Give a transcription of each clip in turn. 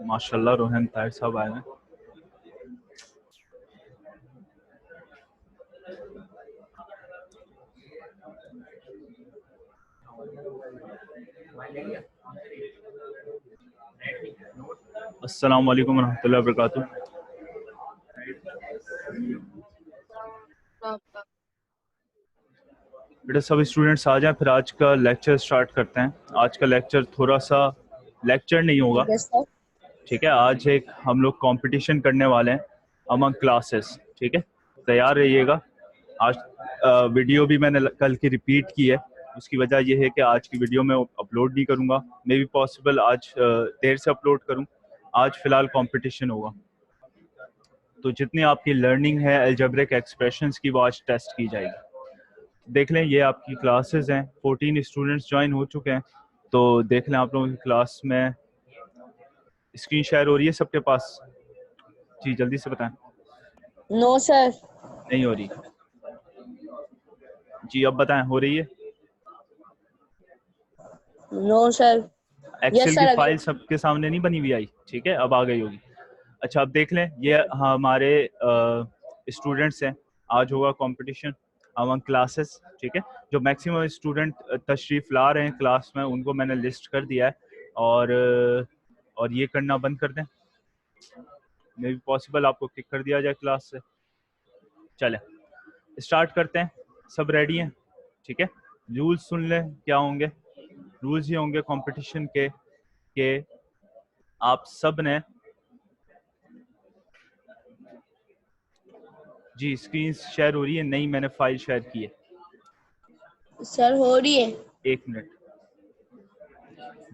माशाल्लाह रोहन ताहिर साहब आए हैं। अस्सलाम वालेकुम रहमतुल्लाहि व बरकातुहू। बेटा सभी स्टूडेंट्स आ जाएं, फिर आज का लेक्चर स्टार्ट करते हैं। आज का लेक्चर थोड़ा सा लेक्चर नहीं होगा, ठीक है। आज एक हम लोग कंपटीशन करने वाले हैं अमंग क्लासेस, ठीक है। तैयार रहिएगा। आज वीडियो भी मैंने कल की रिपीट की है। उसकी वजह यह है कि आज की वीडियो में अपलोड नहीं करूँगा, मे बी पॉसिबल आज देर से अपलोड करूँ। आज फ़िलहाल कंपटीशन होगा, तो जितनी आपकी लर्निंग है अलजेब्रिक एक्सप्रेशंस की वो आज टेस्ट की जाएगी। देख लें, ये आपकी क्लासेस हैं। 14 स्टूडेंट्स ज्वाइन हो चुके हैं, तो देख लें आप लोगों की क्लास में स्क्रीन शेयर हो रही है सबके पास? जी जल्दी से बताएं। No sir. नहीं हो रही? जी अब बताएं, हो रही है? No sir. एक्सेल यस की सर। फाइल सबके सामने नहीं बनी हुई आई? ठीक है, अब आ गई होगी। अच्छा अब देख लें, ये हमारे स्टूडेंट्स हैं। आज होगा कंपटीशन अमंग क्लासेस, ठीक है। जो मैक्सिमम स्टूडेंट तशरीफ़ ला रहे हैं क्लास में उनको मैंने लिस्ट कर दिया है, और ये करना बंद कर दें। मे बी पॉसिबल आपको किक कर दिया जाए क्लास से। चलें स्टार्ट करते हैं। सब रेडी हैं? ठीक है। रूल्स सुन लें, क्या होंगे रूल्स? ये होंगे कंपटीशन के आप सब ने, जी स्क्रीन शेयर हो रही है? नहीं, मैंने फाइल शेयर की है। सर हो रही है। एक मिनट,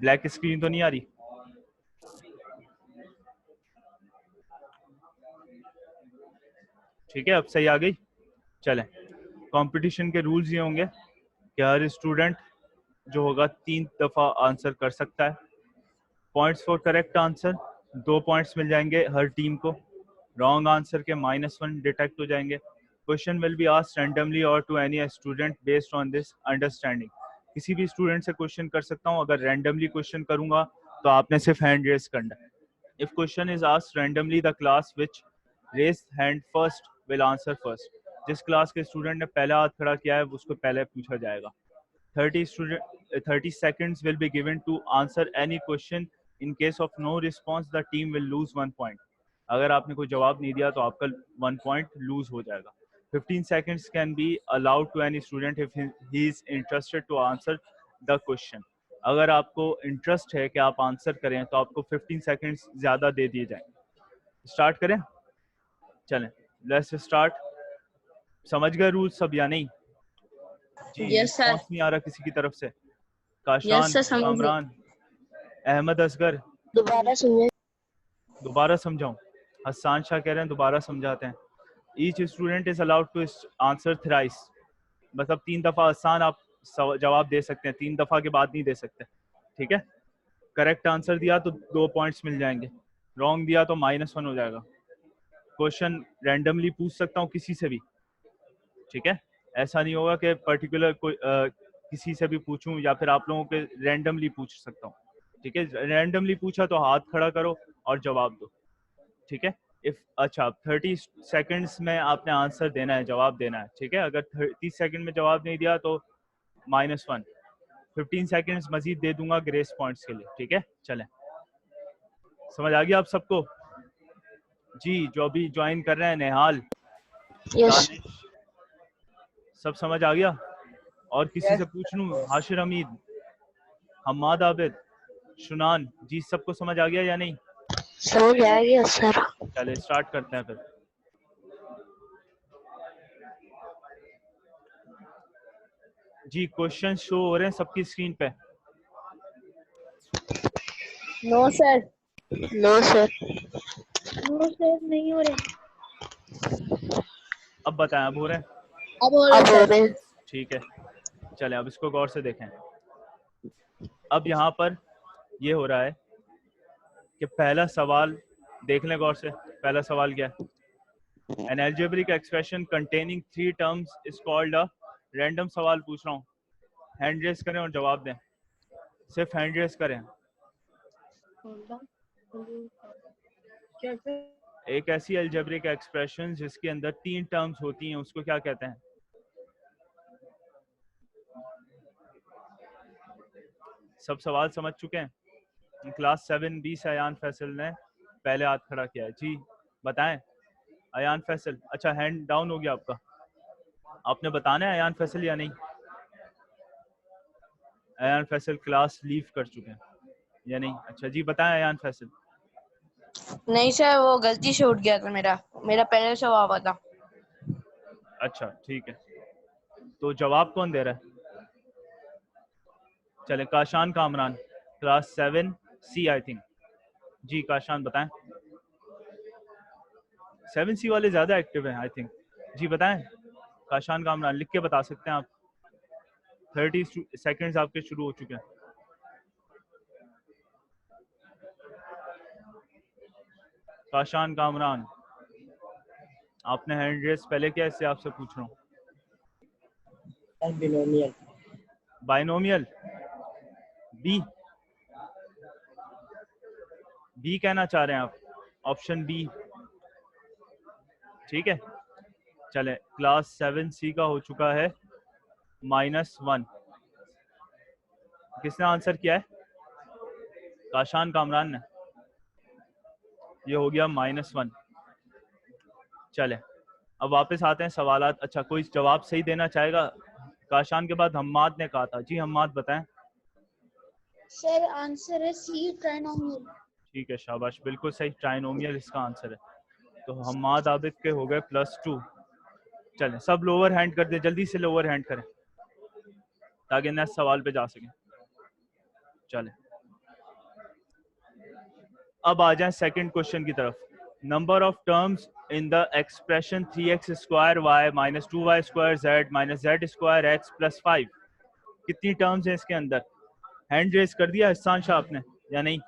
ब्लैक स्क्रीन तो नहीं आ रही? ठीक है, अब सही आ गई। चलें, कंपटीशन के रूल्स ये होंगे कि हर स्टूडेंट जो होगा 3 दफ़ा आंसर कर सकता है। Points for correct answer 2 points मिल जाएंगे हर टीम को। रॉन्ग आंसर के -1 डिटेक्ट हो जाएंगे। Question will be asked randomly और to any student based on this understanding. किसी भी स्टूडेंट से क्वेश्चन कर सकता हूँ। अगर रैंडमली क्वेश्चन करूंगा तो आपने सिर्फ हैंड रेज करना है। If question is asked randomly, the class which raise hand first will answer first. जिस क्लास के स्टूडेंट ने पहला हाथ खड़ा किया है उसको पहले पूछा जाएगा। 30 seconds will be given to answer any question. In case of no response, the team will lose 1 point. अगर आपने कोई जवाब नहीं दिया तो आपका 1 point lose हो जाएगा। 15 seconds can be allowed to any student if he is interested to answer the question. अगर आपको इंटरेस्ट है कि आप आंसर करें तो आपको 15 seconds ज़्यादा दे दिए जाएंगे। स्टार्ट करें? चलें, लेट्स स्टार्ट। समझ गए रूल सब या नहीं? जी यस सर। रिस्पॉन्स नहीं आ रहा किसी की तरफ से। काशान, यस सर समझ गए। कामरान, अहमद असगर, दोबारा सुनिए। दोबारा समझाऊं? हसान शाह कह रहे हैं दोबारा समझाते हैं। Each student is allowed to answer thrice, मतलब 3 दफ़ा आसान आप जवाब दे सकते हैं, 3 दफ़ा के बाद नहीं दे सकते, ठीक है। करेक्ट आंसर दिया तो 2 पॉइंट्स मिल जाएंगे, रॉन्ग दिया तो -1 हो जाएगा। क्वेश्चन रैंडमली पूछ सकता हूँ किसी से भी, ठीक है। ऐसा नहीं होगा कि पर्टिकुलर कोई किसी से भी पूछूं या फिर आप लोगों के रैंडमली पूछ सकता हूँ, ठीक है। रैंडमली पूछा तो हाथ खड़ा करो और जवाब दो, ठीक है। इफ अच्छा 30 सेकंड्स में आपने आंसर देना है, जवाब देना है, ठीक है। अगर 30 सेकंड में जवाब नहीं दिया तो -1। 15 सेकंड्स मजीद दे दूंगा ग्रेस पॉइंट्स के लिए, ठीक है। चलें, समझ आ गया आप सबको? जी जो अभी ज्वाइन कर रहे हैं, नेहाल, यस। दानिश, सब समझ आ गया? और किसी से पूछ लूं? हाशिर हमीद, हम्माद आबिद, शुनान, जी सबको समझ आ गया या नहीं? समझ आ गया सर। चले स्टार्ट करते हैं फिर। जी क्वेश्चन शो हो रहे हैं सबकी स्क्रीन पे? No sir. No sir. No sir नहीं हो रहे। अब बताएं, अब हो रहे हैं? अब हो रहे हैं। ठीक है, चलें अब इसको गौर से देखें। अब यहाँ पर ये हो रहा है कि पहला सवाल देख लें गौर से। पहला सवाल क्या है? An algebraic expression containing 3 terms is called a random। सवाल पूछ रहा हूँ, हैंड रेस करें और जवाब दें, सिर्फ हैंड रेस करें। क्या सर? एक ऐसी अलजेब्रिक एक्सप्रेशन जिसके अंदर 3 टर्म्स होती हैं उसको क्या कहते हैं? सब सवाल समझ चुके हैं? क्लास 7B से अयान फैसल ने पहले हाथ खड़ा किया है जी, बताएं। अयान फैसल, अच्छा हैंड डाउन हो गया आपका, आपने बताना है अयान फैसल या नहीं? अयान फैसल क्लास लीव कर चुके हैं या नहीं? अच्छा जी बताएं अयान फैसल। नहीं सर, वो गलती से उठ गया था मेरा मेरा पहले से हुआ था। अच्छा ठीक है, तो जवाब कौन दे रहा है? चले Kashan Kamran, class 7C I think. जी काशान बताएं। 7C वाले ज्यादा एक्टिव हैं आई थिंक। जी बताएं काशान कामरान, लिख के बता सकते हैं आप। 30 सेकेंड्स आपके शुरू हो चुके हैं। काशान कामरान, आपने हैंड रेस पहले किया, इससे आपसे पूछ रहा हूँ। बाइनोमियल। बाइनोमियल बी, बी कहना चाह रहे हैं आप? ऑप्शन बी, ठीक है। चले क्लास 7C का हो चुका है -1। किसने आंसर किया है? काशान कामरान ने। ये हो गया -1। चले अब वापस आते हैं सवालात। अच्छा कोई जवाब सही देना चाहेगा? काशान के बाद हम्माद ने कहा था। जी हम्माद बताएं। सर आंसर है सी, ट्राइनोमियल। ठीक है शाबाश, बिल्कुल सही, ट्राइनोमियल इसका आंसर है। तो हम्माद आबिद के हो गए +2। चलें सब लोअर हैंड कर दे, जल्दी से लोअर हैंड करें ताकि नेक्स्ट सवाल पे जा सकें। चलें अब आ जाएं सेकंड क्वेश्चन की तरफ। Number of terms in the expression 3x² y - 2y² z - z² x + 5, कितनी टर्म्स हैं इसके अंदर? हैंड रेस कर दिया हसान शाह आपने या नहीं?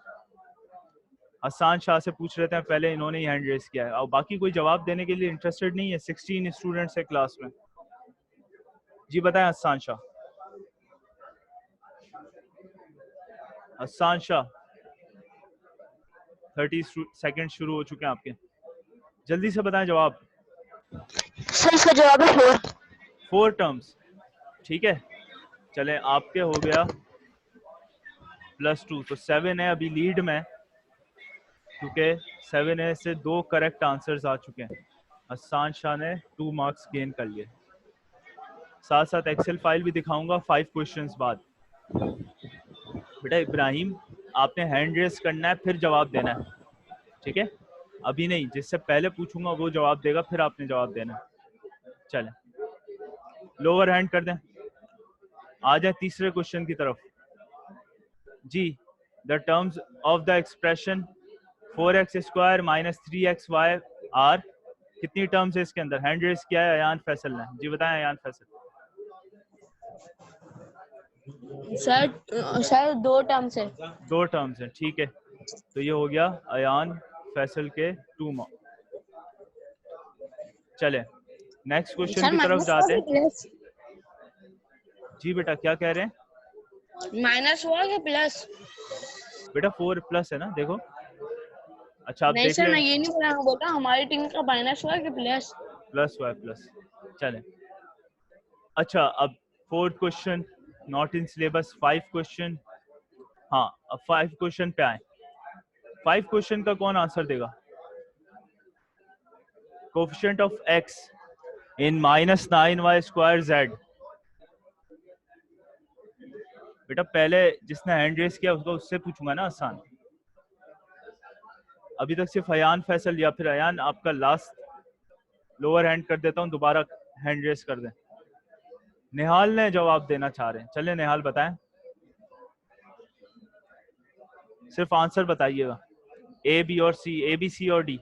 हसान शाह से पूछ रहे थे पहले, इन्होंने ही हैंड रेस किया है। और बाकी कोई जवाब देने के लिए इंटरेस्टेड नहीं है? 16 स्टूडेंट्स है क्लास में। जी बताएं हसान शाह। हसान शाह 30 सेकंड शुरू हो चुके हैं आपके, जल्दी से बताएं जवाब। सर इसका जवाब है 4। 4 टर्म्स, ठीक है। चले आपके हो गया +2, तो 7 है अभी लीड में, क्योंकि 7 है से 2 करेक्ट आंसर्स आ चुके हैं। हसान शाह ने 2 मार्क्स गेन कर लिए। साथ साथ एक्सेल फाइल भी दिखाऊंगा 5 क्वेश्चंस बाद। बेटा इब्राहिम, आपने हैंड रेस करना है फिर जवाब देना है, ठीक है? अभी नहीं, जिससे पहले पूछूंगा वो जवाब देगा, फिर आपने जवाब देना है। चलें लोअर हैंड कर दें। आ जाए तीसरे क्वेश्चन की तरफ। जी the terms of the expression 4x² - 3xy are, कितनी टर्म्स है इसके अंदर? हैंड रेस किया है अयान फैसल ने। जी बताएं अयान फैसल। सर 2 टर्म्स है। 2 टर्म्स हैं, ठीक है। तो ये हो गया अयान फैसल के 2 मार्क्स। चले नेक्स्ट क्वेश्चन सर की तरफ जाते हैं। प्लस जी बेटा क्या कह रहे हैं? माइनस हुआ कि प्लस? बेटा 4+ है ना, देखो। अच्छा आप नहीं देख सर, ले, मैं ये नहीं बोला, मैं बोलता हमारी टीम का माइनस हुआ कि प्लस? प्लस हुआ है, प्लस। चलें अच्छा अब 4th question not in syllabus, 5 question. हाँ अब 5 क्वेश्चन पे आए। 5 क्वेश्चन का कौन आंसर देगा? Coefficient of x in -9y² z। बेटा पहले जिसने हैंड रेस किया उसको उससे पूछूंगा ना आसान। अभी तक सिर्फ अयान फैसल या फिर अयान आपका लास्ट लोअर हैंड कर देता हूँ, दोबारा हैंड रेस कर दें। निहाल ने जवाब देना चाह रहे हैं, चलिए निहाल बताएं। सिर्फ आंसर बताइएगा, ए बी और सी, ए बी सी और डी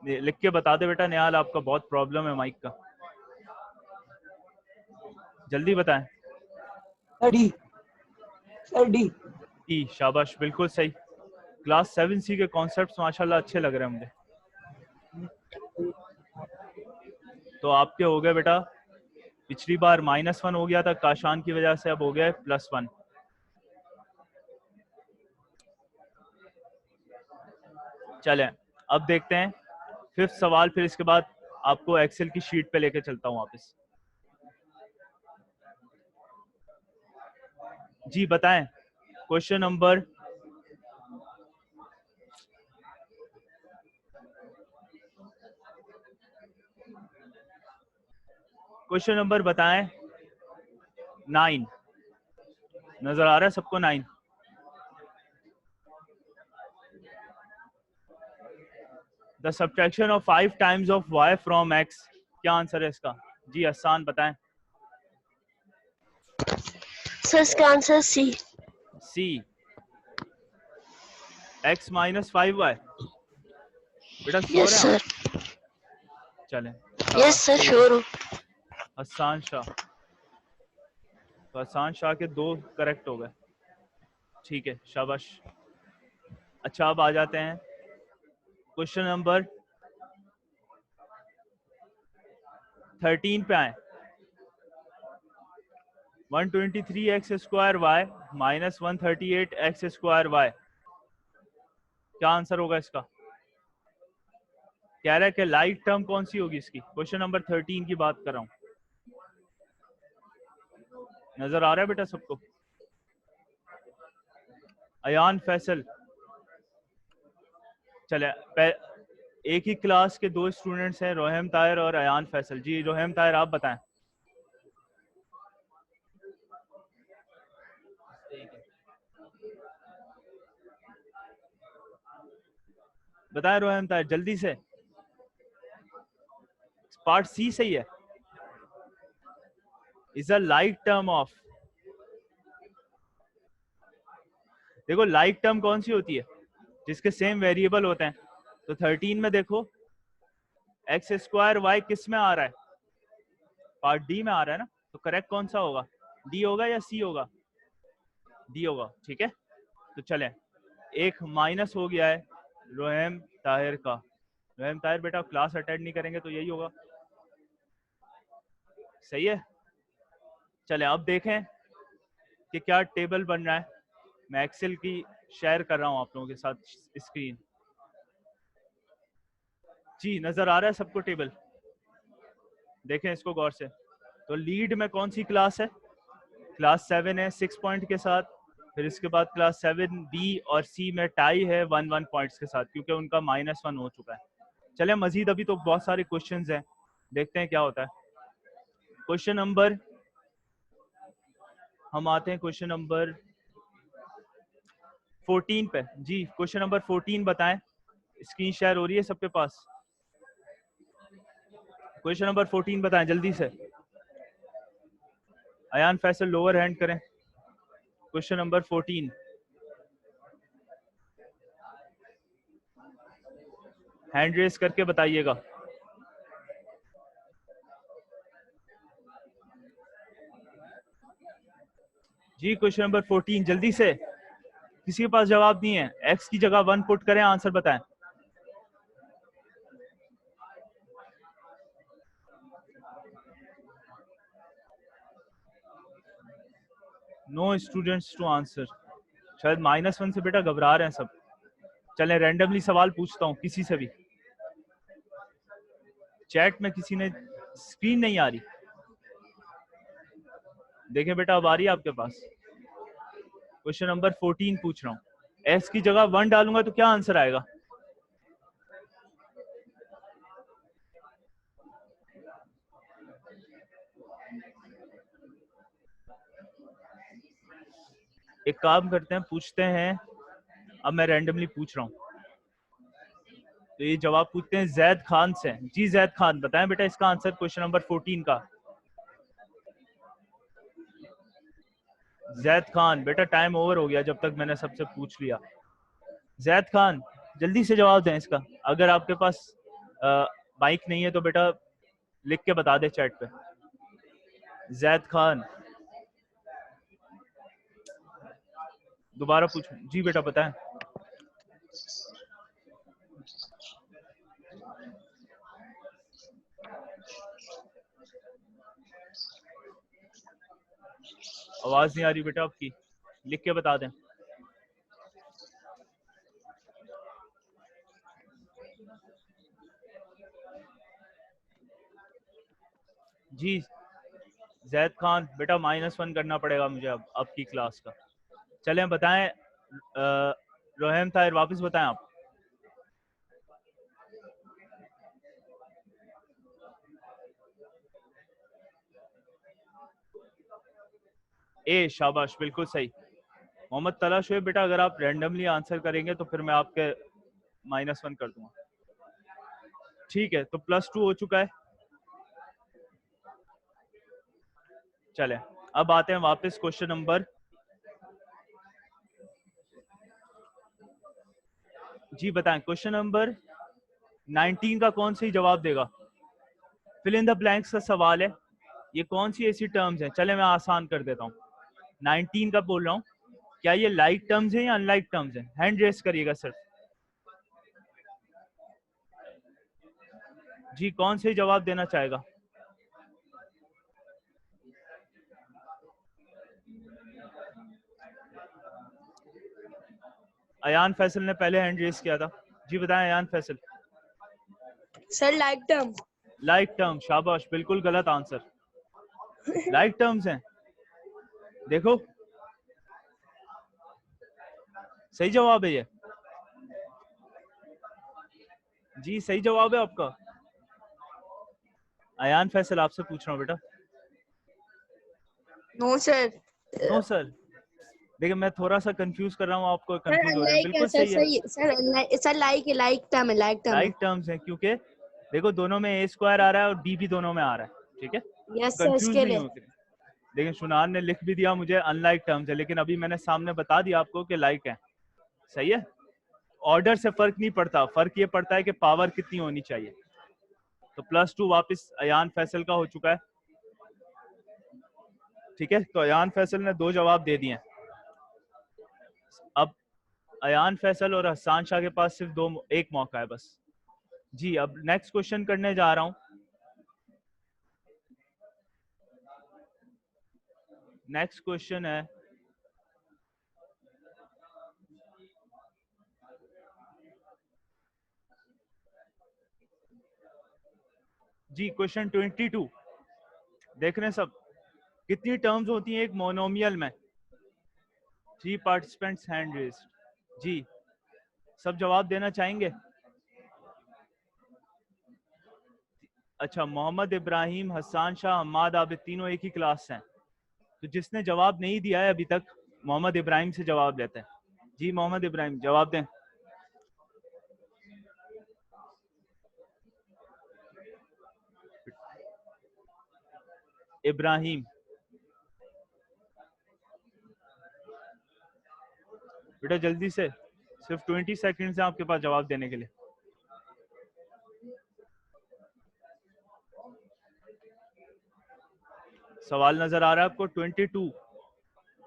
लिख के बता दे बेटा। निहाल आपका बहुत प्रॉब्लम है माइक का, जल्दी बताएं। डी। Sir D. ई, शाबाश बिल्कुल सही। क्लास 7C के कॉन्सेप्ट्स माशाल्लाह अच्छे लग रहे हैं मुझे। तो आपके हो गए बेटा, पिछली बार -1 हो गया था काशान की वजह से, अब हो गया +1। चलें अब देखते हैं 5th सवाल, फिर इसके बाद आपको एक्सेल की शीट पे लेके चलता हूं वापस। जी बताएं क्वेश्चन नंबर बताएं 9। नजर आ रहा है सबको 9? The subtraction of 5 times of y from x, क्या आंसर है इसका? जी हसन बताएं। सर इसका आंसर सी। सी, x माइनस 5y। बेटा श्योर यस है आप? सर। चलें यस सर श्योर हूँ। हसन शाह, तो हसन शाह के 2 करेक्ट हो गए। ठीक है शाबाश। अच्छा अब आ जाते हैं क्वेश्चन नंबर 13 पे आए। 123x square y minus 138x square y, क्या आंसर होगा इसका? कह रहा है कि लाइक टर्म कौन सी होगी इसकी? क्वेश्चन नंबर 13 की बात कर रहा हूं। नजर आ रहा है बेटा सबको? अयान फैसल, चले एक ही क्लास के 2 स्टूडेंट्स हैं, रोहम ताहिर और अयान फैसल। जी रोहम ताहिर आप बताएं। बताएं रोहम ताहिर जल्दी से। पार्ट सी सही है। Is a like term of, देखो लाइक टर्म कौन सी होती है? जिसके सेम वेरिएबल होते हैं। तो 13 में देखो एक्स स्क्वायर वाई किस में आ रहा है? पार्ट डी में आ रहा है ना, तो करेक्ट कौन सा होगा? डी होगा या सी होगा? डी होगा। ठीक है तो चलें, एक माइनस हो गया है रोहम ताहिर का। रोहम ताहिर बेटा क्लास अटेंड नहीं करेंगे तो यही होगा। सही है। चलें अब देखें कि क्या टेबल बन रहा है। मैं एक्सेल की शेयर कर रहा हूं आप लोगों के साथ स्क्रीन। जी नजर आ रहा है सबको टेबल? देखें इसको गौर से। तो लीड में कौन सी क्लास है? क्लास 7 है 6 पॉइंट के साथ। फिर इसके बाद क्लास 7 बी और सी में टाई है 1-1 पॉइंट्स के साथ, क्योंकि उनका -1 हो चुका है। चले मजीद अभी तो बहुत सारे क्वेश्चंस हैं, देखते हैं क्या होता है। क्वेश्चन नंबर, हम आते हैं क्वेश्चन नंबर 14 पे। जी क्वेश्चन नंबर 14 बताएं। स्क्रीन शेयर हो रही है सबके पास? क्वेश्चन नंबर 14 बताएं जल्दी से। अयान फैसल लोअर हैंड करें। क्वेश्चन नंबर 14 हैंड रेस करके बताइएगा। जी क्वेश्चन नंबर 14 जल्दी से। किसी के पास जवाब नहीं है? एक्स की जगह 1 पुट करें, आंसर बताएं। No students to answer. शायद -1 से बेटा घबरा रहे हैं सब। चलें रैंडमली सवाल पूछता हूं किसी से भी। चैट में किसी ने, स्क्रीन नहीं आ रही। देखें बेटा अब आ रही है आपके पास? क्वेश्चन नंबर 14 पूछ रहा हूं। एक्स की जगह 1 डालूंगा तो क्या आंसर आएगा? एक काम करते हैं, पूछते हैं। अब मैं रैंडमली पूछ रहा हूं, तो ये जवाब पूछते हैं जैद खान से। जी जैद खान बताएं बेटा इसका आंसर क्वेश्चन नंबर 14 का। जैद खान बेटा टाइम ओवर हो गया जब तक मैंने सबसे पूछ लिया। जैद खान जल्दी से जवाब दें इसका। अगर आपके पास बाइक नहीं है तो बेटा लिख के बता दे चैट पे। जैद खान दोबारा पूछूं? जी बेटा बताएं। आवाज नहीं आ रही बेटा आपकी, लिख के बता दें। जी जैद खान बेटा -1 करना पड़ेगा मुझे अब आपकी क्लास का। चलें बताएं, रोहम ताहिर वापस बताएं आप। ए शाबाश, बिल्कुल सही। मोहम्मद तला शोएब बेटा अगर आप रैंडमली आंसर करेंगे तो फिर मैं आपके -1 कर दूंगा। ठीक है, तो +2 हो चुका है। चलें अब आते हैं वापस क्वेश्चन नंबर, जी बताएं क्वेश्चन नंबर 19 का कौन सी जवाब देगा। फिल इन द ब्लैंक्स का सवाल है, ये कौन सी ऐसी टर्म्स हैं, चले मैं आसान कर देता हूँ। 19 का बोल रहा हूँ, क्या ये लाइक टर्म्स हैं या अनलाइक टर्म्स हैं? हैंड रेस करिएगा सिर्फ। जी कौन से जवाब देना चाहेगा? अयान फैसल ने पहले हैंड रेस किया था। जी बताएं Ayan Faisal. Sir like term. Like term, शाबाश, बिल्कुल गलत आंसर। लाइक टर्म्स हैं, देखो सही जवाब है ये। जी सही जवाब है आपका। अयान फैसल आपसे पूछ रहा हूँ बेटा। No sir. नो सर, देखिए मैं थोड़ा सा कंफ्यूज कर रहा हूँ आपको, सर कंफ्यूज हो रहे हैं। अनलाइक है बिल्कुल सर, सही है, सही सर लाइक टर्म है, लाइक टर्म है। लाइक टर्म्स हैं क्योंकि देखो दोनों में a² आ रहा है और b भी दोनों में आ रहा है, ठीक है, यस सर कंफ्यूज इसके नहीं लिए। होते। लेकिन शुनान ने लिख भी दिया मुझे अनलाइक टर्म्स है, लेकिन अभी मैंने सामने बता दिया आपको कि लाइक है। सही है, ऑर्डर से फर्क नहीं पड़ता, फर्क ये पड़ता है कि पावर कितनी होनी चाहिए। तो +2 वापस अयान फैसल का हो चुका है। ठीक है, तो अयान फैसल ने 2 जवाब दे दिए। अब अयान फैसल और हसान शाह के पास सिर्फ एक मौका है बस। जी अब नेक्स्ट क्वेश्चन करने जा रहा हूं। नेक्स्ट क्वेश्चन है, जी क्वेश्चन 22। देख रहे हैं सब, कितनी टर्म्स होती हैं एक मोनोमियल में? 3 पार्टिसिपेंट्स हैंड रेज्ड। जी सब जवाब देना चाहेंगे? अच्छा, मोहम्मद इब्राहिम, हसान शाह, हम्माद आबिद तीनों एक ही क्लास से हैं, तो जिसने जवाब नहीं दिया है अभी तक मोहम्मद इब्राहिम से जवाब लेते हैं। जी मोहम्मद इब्राहिम जवाब दें। इब्राहिम बेटा जल्दी से, सिर्फ 20 सेकंड्स हैं आपके पास जवाब देने के लिए। सवाल नजर आ रहा है आपको? 22।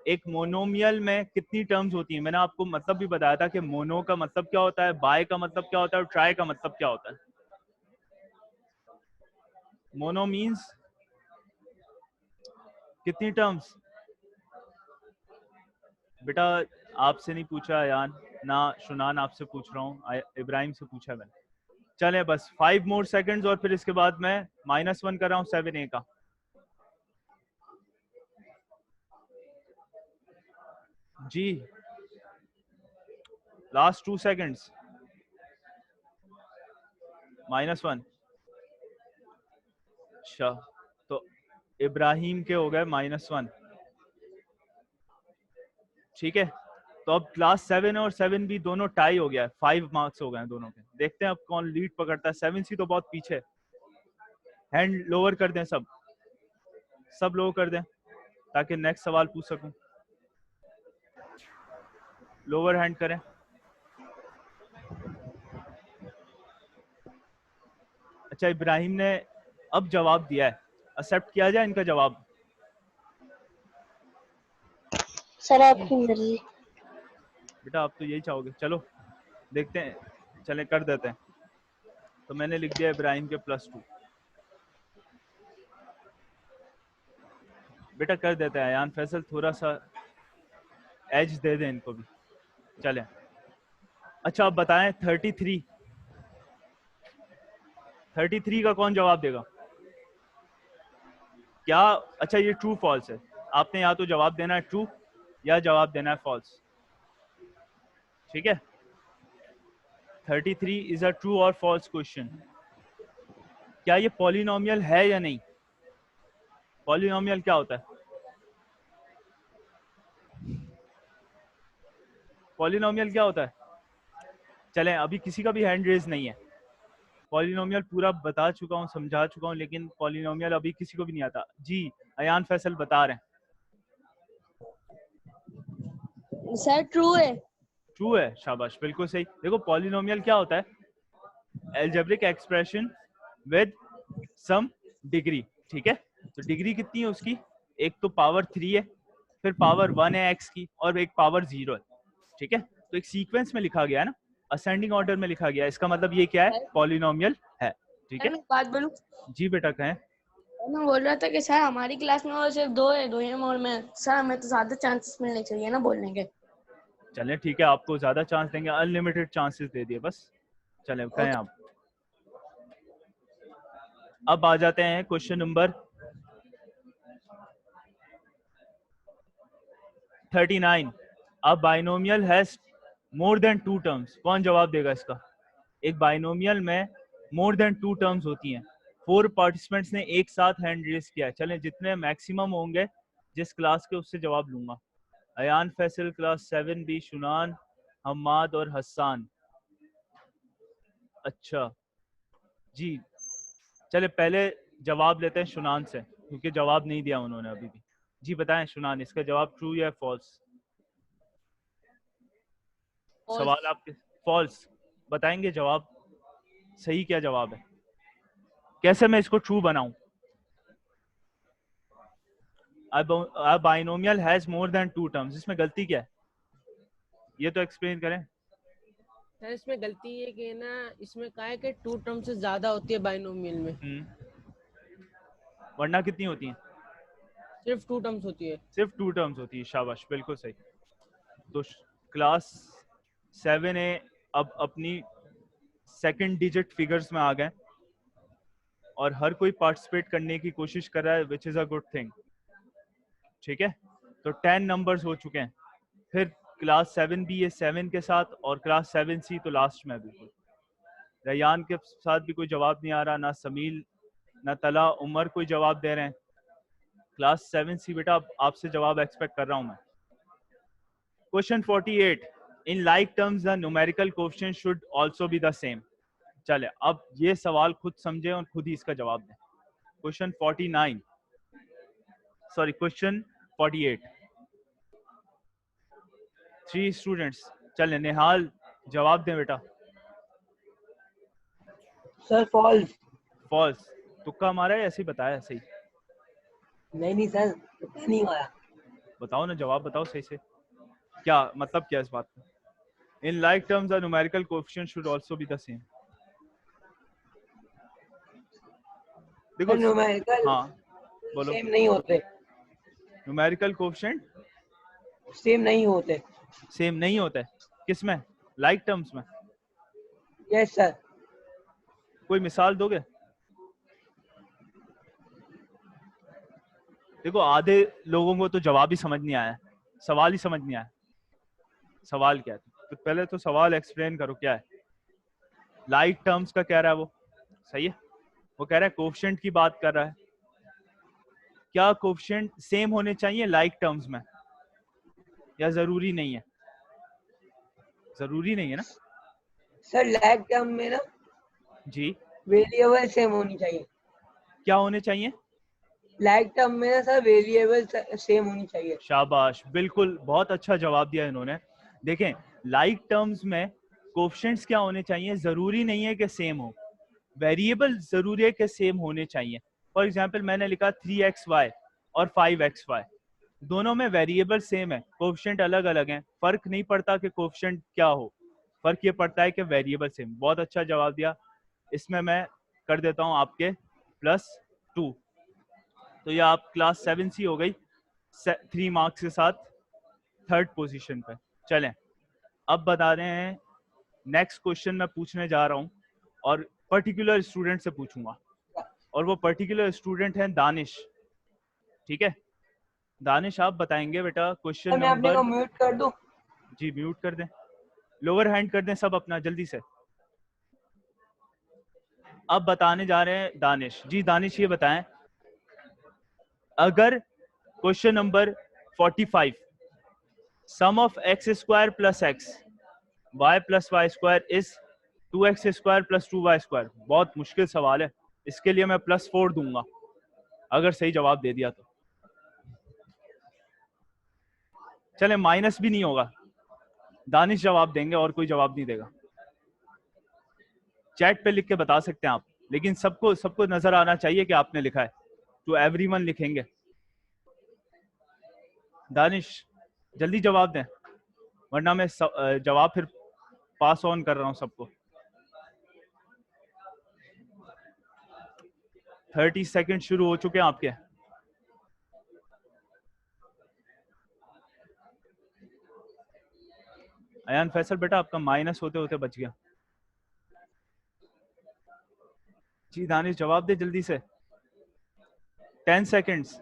एक मोनोमियल में कितनी टर्म्स होती हैं? मैंने आपको मतलब भी बताया था कि मोनो का मतलब क्या होता है, बाय का मतलब क्या होता है और ट्राई का मतलब क्या होता है। मोनो मीन्स कितनी टर्म्स? बेटा आपसे नहीं पूछा यान, ना शुनान आपसे पूछ रहा हूँ, इब्राहिम से पूछा मैंने। चले बस 5 मोर सेकंड्स और फिर इसके बाद मैं -1 कर रहा हूँ 7A का। जी लास्ट 2 सेकंड्स। -1। अच्छा, तो इब्राहिम के हो गए -1। ठीक है, तो अब क्लास 7 और 7B दोनों टाई हो गया है, 5 मार्क्स हो गए हैं दोनों के। देखते हैं अब कौन लीड पकड़ता है। 7C तो बहुत पीछे। हैंड लोअर कर दें, सब लोअर कर दें ताकि नेक्स्ट सवाल पूछ सकूं। लोअर हैंड करें। अच्छा, इब्राहिम ने अब जवाब दिया है, एक्सेप्ट किया जाए इनका जवाब? सर आपकी मर्जी। बेटा आप तो यही चाहोगे, चलो देखते हैं, चले कर देते हैं। तो मैंने लिख दिया इब्राहिम के +2। बेटा कर देते हैं, अयान फैसल थोड़ा सा एज दे दें इनको भी। चले अच्छा आप बताएं 33 का कौन जवाब देगा? क्या, अच्छा ये ट्रू फॉल्स है, आपने या तो जवाब देना है ट्रू या जवाब देना है फॉल्स, ठीक है। 33 इज अ ट्रू और फॉल्स क्वेश्चन। क्या ये पॉलिनोमियल है या नहीं? पॉलिनोमियल क्या होता है? पॉलिनोमियल क्या होता है? चलें, अभी किसी का भी हैंड रेज नहीं है। पॉलिनोमियल पूरा बता चुका हूँ, समझा चुका हूँ, लेकिन पॉलिनोमियल अभी किसी को भी नहीं आता। जी अयान फैसल बता रहे हैं। सर ट्रू है। ट्रू है, शाबाश, बिल्कुल सही। देखो पॉलिनोमियल क्या होता है? Algebraic expression with some degree, ठीक है। तो डिग्री कितनी है उसकी? एक तो पावर 3 है, फिर पावर 1 है एक्स की, और एक पावर 0 है, ठीक है। तो एक सीक्वेंस में लिखा गया है ना, असेंडिंग ऑर्डर में लिखा गया है। इसका मतलब ये क्या है? पॉलिनोमियल है, ठीक सर है। मैं बात बोलूं? जी बेटा कहें। मैं बोल रहा था कि सर हमारी क्लास में और सिर्फ दो है, दोयम और मैं। सर हमें तो ज्यादा चांसेस मिलने चाहिए ना बोलने के। चलें ठीक है, आपको ज्यादा चांस देंगे, अनलिमिटेड चांसेस दे दिए बस। चलें कहें आप। अब आ जाते हैं question number 39। A binomial has more than 2 terms. कौन जवाब देगा इसका? एक बाइनोमियल में मोर देन 2 टर्म्स होती हैं। 4 पार्टिसिपेंट्स ने एक साथ हैंड रेस किया है। चलें जितने मैक्सिमम होंगे जिस क्लास के, उससे जवाब लूंगा। अयान फैसल क्लास 7 बी, शुनान, हम्माद और हसन। अच्छा जी, चले पहले जवाब लेते हैं शुनान से, क्योंकि जवाब नहीं दिया उन्होंने अभी भी। जी बताएं शुनान, इसका जवाब ट्रू या फॉल्स? सवाल आपके फॉल्स बताएंगे, जवाब सही क्या जवाब है? कैसे मैं इसको ट्रू बनाऊं? अब binomial has more than 2 terms, इसमें गलती क्या है? ये तो एक्सप्लेन करें। सर इसमें गलती ये कि ना, इसमें कहा है कि 2 टर्म से ज्यादा होती है बाइनोमियल में। वरना कितनी होती हैं? सिर्फ 2 टर्म्स होती है। सिर्फ 2 टर्म्स होती है, शाबाश, बिल्कुल सही। तो क्लास 7A अब अपनी सेकंड डिजिट फिगर्स में आ गए और हर कोई पार्टिसिपेट करने की कोशिश कर रहा है, which is a good thing, ठीक है। तो 10 नंबर्स हो चुके हैं। फिर क्लास 7B ये 7 के साथ, और क्लास 7C तो लास्ट में। बिल्कुल रैयान के साथ भी कोई जवाब नहीं आ रहा, ना समील, ना तला, उमर कोई जवाब दे रहे हैं। क्लास 7C बेटा आपसे जवाब एक्सपेक्ट कर रहा हूं मैं। Question 48, in like terms the numerical coefficient should also be the same. चले अब ये सवाल खुद समझे और खुद ही इसका जवाब दें। Question 49, sorry question 48। 3 स्टूडेंट्स, चले निहाल जवाब दें बेटा। Sir false. फॉल्स? तुक्का मारा है, ऐसे ही बताया सही? नहीं सर, नहीं आया। बताओ ना, जवाब बताओ सही से, क्या मतलब क्या इस बात का? In like terms the numerical coefficient should also be the same. देखो न्यूमेरिकल हाँ बोलो। सेम नहीं होते। न्यूमेरिकल कोएफिशिएंट सेम नहीं होते। सेम नहीं होता है किसमें? लाइक टर्म्स में? Yes sir. कोई मिसाल दोगे? देखो आधे लोगों को तो जवाब ही समझ नहीं आया, सवाल ही समझ नहीं आया। सवाल क्या है? तो पहले तो सवाल एक्सप्लेन करो क्या है। लाइक टर्म्स का कह रहा है वो, सही है। वो कह रहा है कोएफिशिएंट की बात कर रहा है। क्या कोएफिशिएंट सेम होने चाहिए लाइक टर्म्स में, या जरूरी नहीं है? जरूरी नहीं है ना? सर लाइक टर्म में ना जी वेरिएबल सेम होनी चाहिए। क्या होने चाहिए? लाइक टर्म में ना सर वेरिएबल सेम होनी चाहिए। शाबाश, बिल्कुल, बहुत अच्छा जवाब दिया इन्होंने। देखें लाइक टर्म्स में कोएफिशिएंट्स क्या होने चाहिए? जरूरी नहीं है कि सेम हो, वेरिएबल जरूरी है कि सेम होने चाहिए। फॉर एग्जांपल मैंने लिखा 3xy और 5xy, दोनों में वेरिएबल सेम है, कोएफिशिएंट अलग अलग हैं, फर्क नहीं पड़ता कि कोएफिशिएंट क्या हो, फर्क ये पड़ता है कि वेरिएबल सेम। बहुत अच्छा जवाब दिया। इसमें मैं कर देता हूं आपके +2। तो ये आप क्लास 7C हो गई 3 मार्क्स के साथ 3rd पोजीशन पे। चलें अब बता रहे हैं, नेक्स्ट क्वेश्चन मैं पूछने जा रहा हूं और पर्टिकुलर स्टूडेंट से पूछूंगा, और वो पर्टिकुलर स्टूडेंट है दानिश। ठीक है, दानिश आप बताएंगे बेटा क्वेश्चन मैं अपने नंबर, को म्यूट कर दूं? जी म्यूट कर दें, लोअर हैंड कर दें सब अपना जल्दी से। अब बताने जा रहे हैं दानिश जी। दानिश ये बताएं, अगर question number 45 sum of X square plus X Y plus Y square is 2x square plus 2y square, बहुत मुश्किल सवाल है, इसके लिए मैं +4 दूंगा अगर सही जवाब दे दिया तो। चले माइनस भी नहीं होगा, दानिश जवाब देंगे और कोई जवाब नहीं देगा। चैट पे लिख के बता सकते हैं आप, लेकिन सबको सबको नजर आना चाहिए कि आपने लिखा है, तो एवरीवन लिखेंगे। दानिश जल्दी जवाब दें, वरना मैं जवाब फिर पास ऑन कर रहा हूं सबको। 30 सेकंड शुरू हो चुके हैं आपके। अयान फैसल बेटा आपका माइनस होते होते बच गया। जी दानिश जवाब दे जल्दी से, 10 सेकंड्स।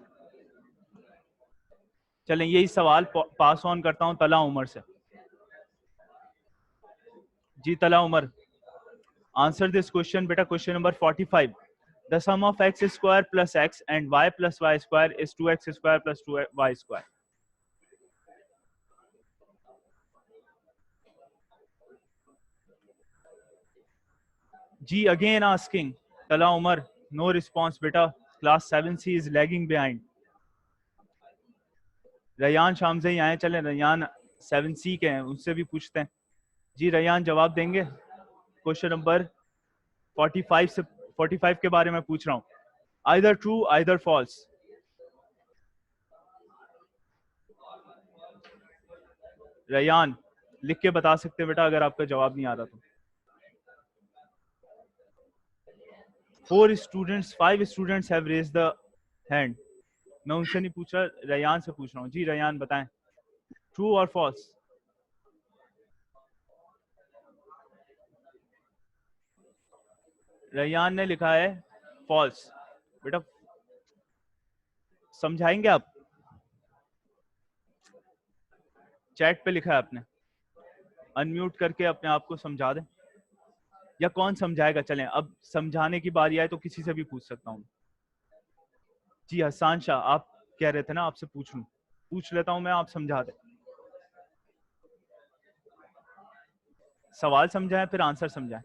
चलें यही सवाल पास ऑन करता हूं तला उमर से। जी Talha Umar, answer this question बेटा, question number 45। The sum of X square plus X and Y plus Y square is 2x square plus 2y square. जी again asking Talha Umar, no response बेटा, class 7C is lagging behind. Ryan शाम से ही आए, चले Ryan 7C के हैं, उनसे भी पूछते हैं। जी रयान जवाब देंगे, क्वेश्चन नंबर 45 से 45 के बारे में पूछ रहा हूं। Either true either false. Ryan लिख के बता सकते हैं बेटा अगर आपका जवाब नहीं आ रहा तो। 5 students have raised the hand. मैं उनसे नहीं पूछ रहा, रयान से पूछ रहा हूँ। जी रयान बताएं, ट्रू और फॉल्स। रयान ने लिखा है फॉल्स। बेटा समझाएंगे आप? चैट पे लिखा है आपने, अनम्यूट करके अपने आप को समझा दें, या कौन समझाएगा? चलें अब समझाने की बारी आए तो किसी से भी पूछ सकता हूँ। जी हसान शाह आप कह रहे थे ना आपसे पूछ लेता हूं मैं, आप समझा दें। सवाल समझाएं फिर आंसर समझाएं।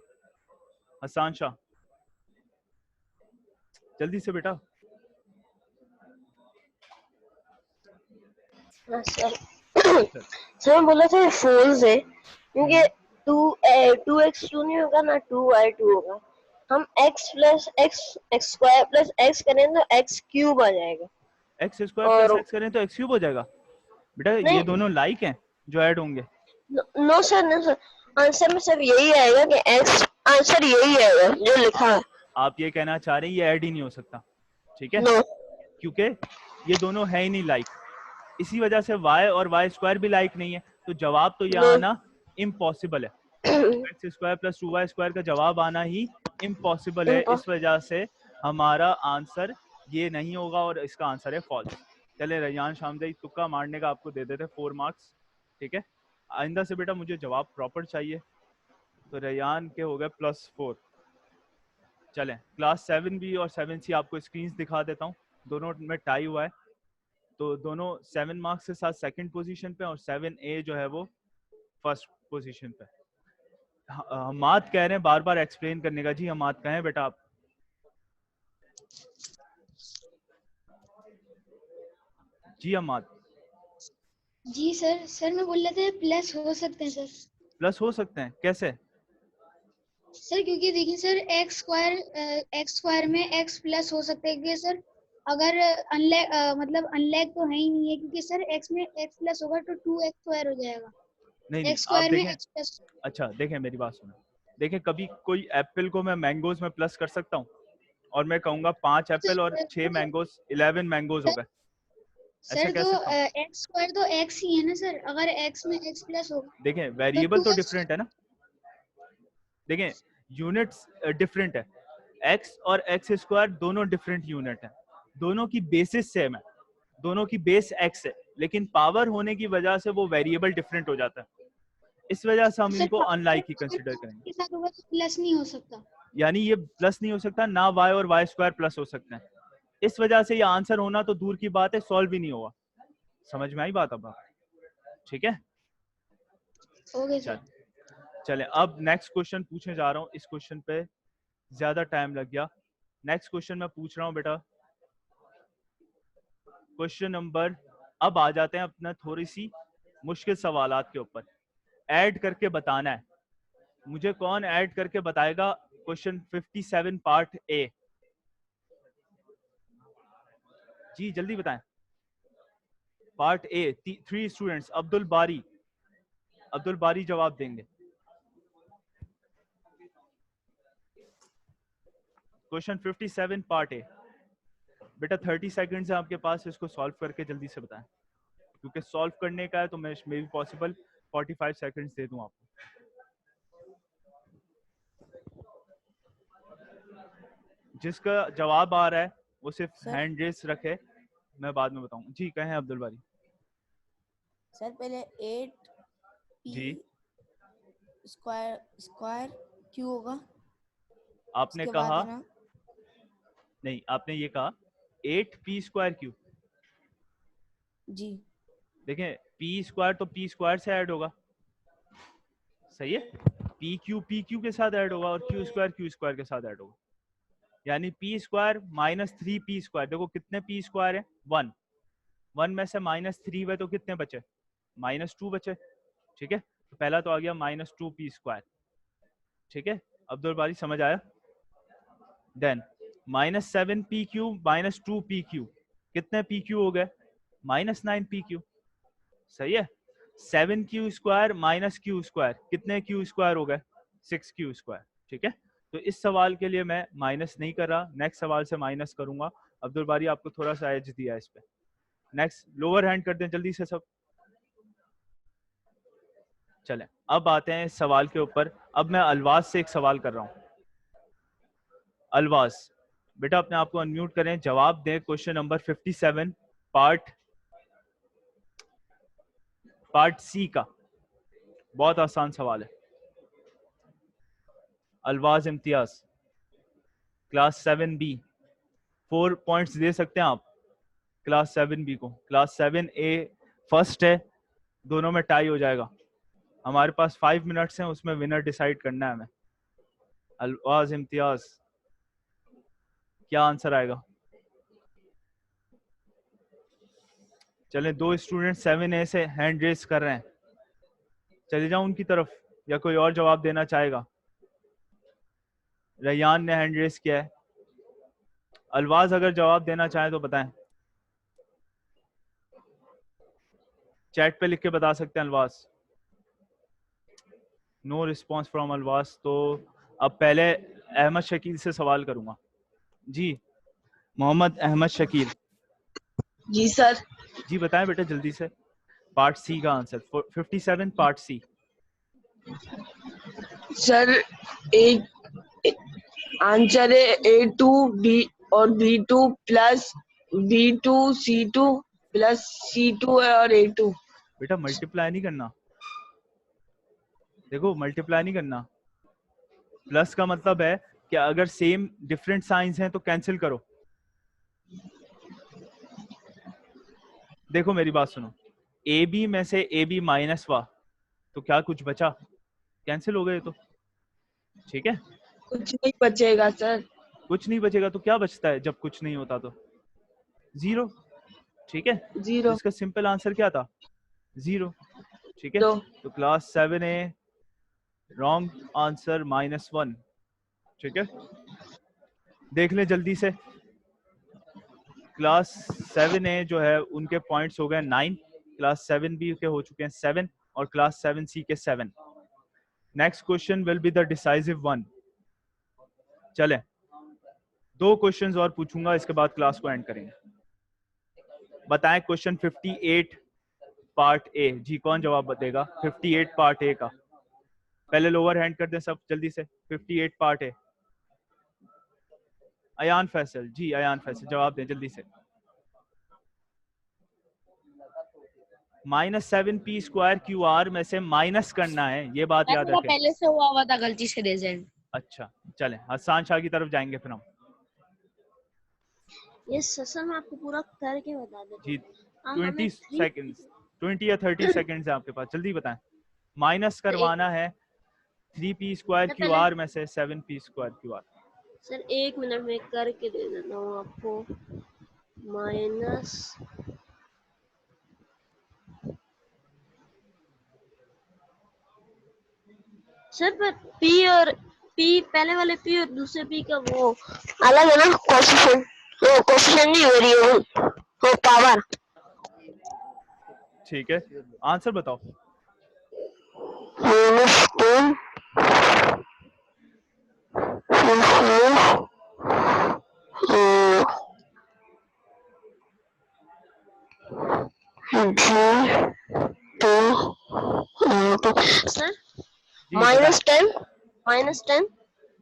हसान शाह जल्दी से बेटा। सर सर मैं बोला था फॉल्स है, क्योंकि 2x 2 नहीं होगा ना 2y 2 होगा। हम x plus x square plus x करें तो x क्यूब आ जाएगा। एक्स स्क्वायर और प्लस एक्स करें तो एक्स क्यूब हो जाएगा। बेटा ये नहीं, दोनों लाइक हैं जो ऐड होंगे। No sir, no sir, answer में सिर्फ यही आएगा कि x, आंसर यही आएगा जो लिखा है। आप ये कहना चाह रहे हैं ये ऐड ही नहीं हो सकता, ठीक है? नो, क्योंकि ये दोनों है ही नहीं लाइक, इसी वजह से y और y स्क्वायर भी लाइक नहीं है, तो जवाब तो यहाँ आना इम्पॉसिबल है। X square plus 2y square का जवाब आना ही इम्पॉसिबल है, इस वजह से हमारा आंसर ये नहीं होगा और इसका आंसर है फॉल्स। चले रयान शामदेई तुक्का मारने का आपको दे देते 4 मार्क्स, ठीक है? आइंदा से बेटा मुझे जवाब प्रॉपर चाहिए, तो रयान के हो गए +4। चलें क्लास 7B और 7C आपको स्क्रीन्स दिखा देता हूँ, दोनों में टाई हुआ है, तो दोनों 7 मार्क्स के साथ सेकंड पोजीशन पे और 7A जो है वो फर्स्ट पोजीशन पे। हमाद कह रहे हैं बार बार एक्सप्लेन करने का। जी हमाद कहें बेटा आप। जी हमाद। जी सर मैं बोल रहे थे प्लस हो सकते हैं सर। प्लस हो सकते हैं कैसे? सर क्योंकि देखिए सर एक्स स्क्वायर में एक्स प्लस हो सकता है, क्योंकि सर अगर मतलब अनलैग तो है ही नहीं है, क्योंकि सर एक्स में एक्स प्लस होगा तो 2x स्क्वायर हो जाएगा। नहीं एक्स आप स्क्वायर में देखें, एक्स प्लस। अच्छा देखें मेरी बात सुनो, देखें कभी कोई एप्पल को मैं मैंगोज में प्लस कर सकता हूँ और मैं कहूँगा 5 एप्पल और 6 मैंगोज 11 मैंगोज हो गए, ऐसे सर कह तो सकता हूँ? एक्स स्क्वायर तो एक्स ही है ना सर, अगर एक्स में एक्स प्लस होगा देखें तो वेरिएबल तो 2x। डिफरेंट है ना, देखें यूनिट्स डिफरेंट है, एक्स और एक्स स्क्वायर दोनों डिफरेंट यूनिट है, दोनों की बेसिस सेम है, दोनों की बेस x है, लेकिन पावर होने की वजह से वो वेरिएबल डिफरेंट हो जाता है, इस वजह से हम सर इनको अनलाइक ही कंसिडर करेंगे। के साथ होगा तो प्लस नहीं हो सकता। यानी ये प्लस नहीं हो सकता ना, y और y स्क्वायर प्लस हो सकते हैं, इस वजह से ये आंसर होना तो दूर की बात है, सॉल्व भी नहीं होगा। समझ में आई बात अब? ठीक है, ओके सर। चले अब नेक्स्ट क्वेश्चन पूछने जा रहा हूँ। इस क्वेश्चन पे ज्यादा टाइम लग गया। नेक्स्ट क्वेश्चन मैं पूछ रहा हूँ बेटा, क्वेश्चन नंबर, अब आ जाते हैं अपना थोड़ी सी मुश्किल सवालात के ऊपर। ऐड करके बताना है मुझे, कौन ऐड करके बताएगा क्वेश्चन 57 पार्ट ए? जी जल्दी बताएं। पार्ट ए 3 स्टूडेंट्स, अब्दुल बारी जवाब देंगे। क्वेश्चन 57 पार्ट ए बेटा 30 सेकंड्स है आपके पास, इसको सॉल्व करके जल्दी से बताएं, क्योंकि सॉल्व करने का है तो मैं मे भी पॉसिबल 45 सेकंड्स दे दूं आपको। जिसका जवाब आ रहा है वो सिर्फ हैंड रेस रखे, मैं बाद में बताऊं। जी कहें अब्दुल बारी। सर पहले 8 जी स्क्वायर क्यू होगा, आपने उसके कहा बाद है ना, नहीं, आपने ये कहा 8p स्क्वायर क्यू। जी देखें p स्क्वायर तो p स्क्वायर से ऐड होगा, सही है, p क्यू के साथ ऐड होगा और q स्क्वायर के साथ ऐड होगा, यानी p square minus 3p square. देखो कितने p स्क्वायर है, 1 में से माइनस 3 हुए तो कितने बचे, -2 बचे। ठीक है, तो पहला तो आ गया -2p स्क्वायर। ठीक है अब्दुल बारी, समझ आया? Then -7p cube -2p cube, कितने p क्यू हो गए, -9p क्यू। सही है, 7q स्क्वायर -q स्क्वायर, कितने q स्क्वायर हो गए, 6q स्क्वायर। ठीक है, तो इस सवाल के लिए मैं माइनस नहीं कर रहा, नेक्स्ट सवाल से माइनस करूंगा। अब्दुल बारी आपको थोड़ा सा एज दिया इस पे। नेक्स्ट लोअर हैंड कर दें जल्दी से सब। चलें अब आते हैं इस सवाल के ऊपर। अब मैं अलवाज से एक सवाल कर रहा हूं। अलवाज बेटा अपने आप को अनम्यूट करें, जवाब दें क्वेश्चन नंबर 57 पार्ट सी का। बहुत आसान सवाल है। अलवाज इम्तियाज क्लास 7B, 4 पॉइंट्स दे सकते हैं आप क्लास 7B को। क्लास 7A फर्स्ट है, दोनों में टाई हो जाएगा। हमारे पास 5 मिनट्स हैं, उसमें विनर डिसाइड करना है हमें। अलवाज इम्तियाज, क्या आंसर आएगा? चलें, 2 स्टूडेंट 7A से हैंड रेस कर रहे हैं, चले जाओ उनकी तरफ, या कोई और जवाब देना चाहेगा? रैयान ने हैंड रेस किया है। अलवाज अगर जवाब देना चाहे तो बताएं, चैट पे लिख के बता सकते हैं Alwaz. No response from Alwaz. तो अब पहले अहमद शकील से सवाल करूंगा। जी मोहम्मद अहमद शकील। जी सर। जी बताएं बेटा जल्दी से, पार्ट सी का आंसर 57 पार्ट सी। सर एक आंसर है A2B और B2 plus B2 C2 plus C2 है और A2। बेटा मल्टीप्लाई नहीं करना, देखो मल्टीप्लाई नहीं करना। प्लस का मतलब है कि अगर सेम डिफरेंट साइंस हैं तो कैंसिल करो। देखो मेरी बात सुनो, ए बी में से ए बी माइनस हुआ तो क्या कुछ बचा? कैंसिल हो गए तो। ठीक है, कुछ नहीं बचेगा सर। कुछ नहीं बचेगा तो क्या बचता है जब कुछ नहीं होता तो? 0। ठीक है, 0। इसका सिंपल आंसर क्या था? 0। ठीक है, तो क्लास 7A रॉन्ग आंसर -1। ठीक है, देख ले जल्दी से। क्लास 7A जो है उनके पॉइंट्स हो गए 9, क्लास 7B के हो चुके हैं 7 और क्लास 7C के 7। Next question will be the decisive one. चले 2 क्वेश्चंस और पूछूंगा, इसके बाद क्लास को एंड करेंगे। बताएं क्वेश्चन 58 पार्ट ए। जी कौन जवाब देगा 58 पार्ट ए का? पहले लोअर हैंड कर दें सब जल्दी से। 58 पार्ट ए, अयान फैसल। जी अयान फैसल जवाब दें जल्दी से। -7p² में से माइनस करना है, ये बात याद मेरा रखें। पहले से हुआ था गलती से रिजल्ट। अच्छा चलें, हसन शाह की तरफ जाएंगे फिर हम। ये सर मैं आपको पूरा करके बता देता जी हूँ। 20 सेकंड्स, 20 या 30 सेकंड्स है आपके पास, जल्दी बताएं। माइनस करवाना है 3p² में से 7p²। सर 1 मिनट में करके दे देता हूँ आपको। माइनस सर पर पी और पी पहले वाले पी और दूसरे पी का वो अलग है ना, कोएफिशिएंट। वो कोएफिशिएंट नहीं, वेरिएबल, वो पावर। ठीक है, आंसर बताओ। -10 सर जी -10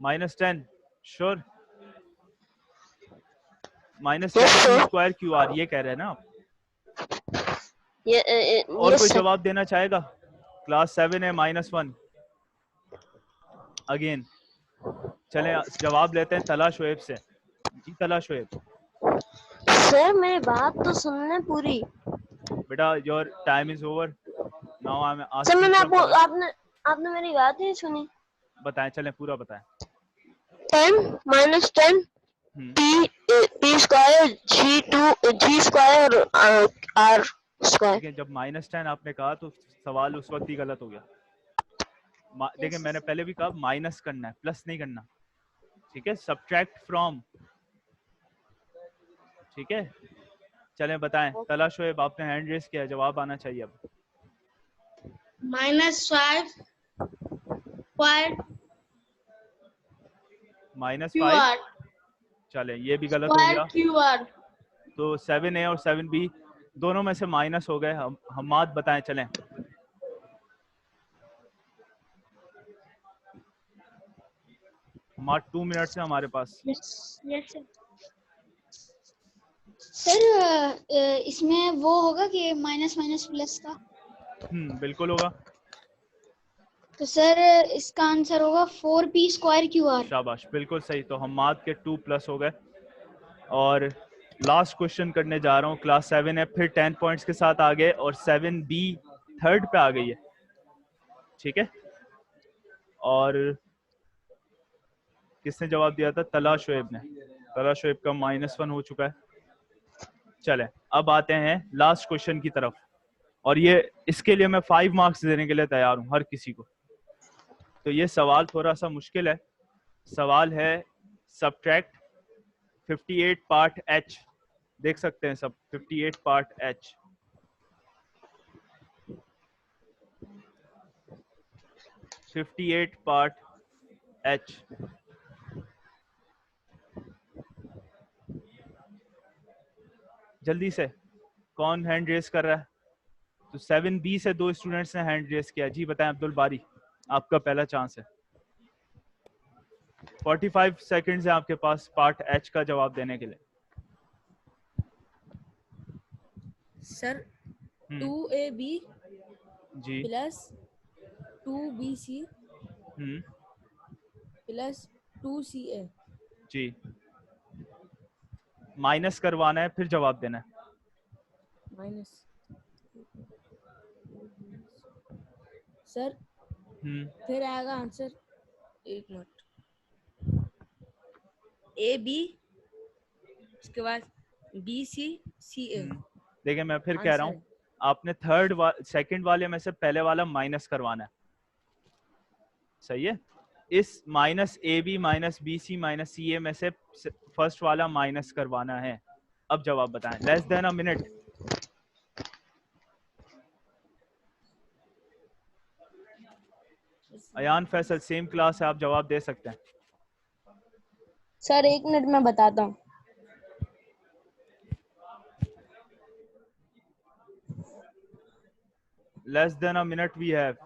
-10 श्योर। Yes, -7p², ये कह रहे हैं ना आप? ये और कोई सर। जवाब देना चाहेगा? क्लास 7 है, -1 अगेन। चलें जवाब लेते हैं तला शोएब से। जी तला शोएब। सर मेरी बात तो सुनने पूरी। बेटा your time is over now, I am sir asking मैंने फ्रॉम तला। आपने मेरी बात नहीं सुनी। बताएं, चलें पूरा बताएं। 10 -10 p² g² और r²। देखिए जब -10 आपने कहा तो सवाल उस वक्त ही गलत हो गया। देखिए मैंने पहले भी कहा माइनस करना है, प्लस नहीं करना, ठीक है, सब्ट्रैक्ट फ्रॉम, ठीक है। चलें बताएं, तला शोएब आपने हैंड रेस किया है, जवाब आना चाहिए अब। -5 -5, चलें ये भी गलत हो गया। QR तो 7A और 7B दोनों में से माइनस हो गए। हम्माद बताएं, चलें। हमारे 2 मिनट से हमारे पास। सर इसमें वो होगा कि माइनस माइनस प्लस का। बिल्कुल होगा। तो सर इसका आंसर होगा 4p² शाबाश, बिल्कुल सही। तो हम्माद के 2+ हो गए। और लास्ट क्वेश्चन करने जा रहा हूँ। क्लास 7 है, फिर 10 पॉइंट्स के साथ आ गए और 7B थर्ड पे आ गई है, ठीक है। और किसने जवाब दिया था? तला शोएब ने। तला शोएब का -1 हो चुका है। चले अब आते हैं लास्ट क्वेश्चन की तरफ, और ये इसके लिए मैं 5 मार्क्स देने के लिए तैयार हूँ हर किसी को। तो ये सवाल थोड़ा सा मुश्किल है। सवाल है सब्ट्रैक्ट 58 पार्ट H। देख सकते हैं सब, 58 पार्ट H। जल्दी से कौन हैंड रेस कर रहा है? तो 7B से 2 स्टूडेंट्स ने हैंड रेस किया। जी बताएं, अब्दुल बारी, आपका पहला चांस है। 45 सेकंड्स है आपके पास पार्ट H का जवाब देने के लिए। सर 2AB जी प्लस 2BC प्लस 2CA। जी, माइनस करवाना है फिर जवाब देना है। माइनस सर फिर आएगा आंसर, एक मिनट, AB उसके बाद BCCA। देखिए मैं फिर कह रहा हूँ, आपने सेकंड वाले में से पहले वाला माइनस करवाना है, सही है। इस -AB -BC -CA में से फर्स्ट वाला माइनस करवाना है। अब जवाब बताएं, less than a minute. Ayan Faisal same class है, आप जवाब दे सकते हैं। सर 1 मिनट में बताता हूँ। Less than a minute we have.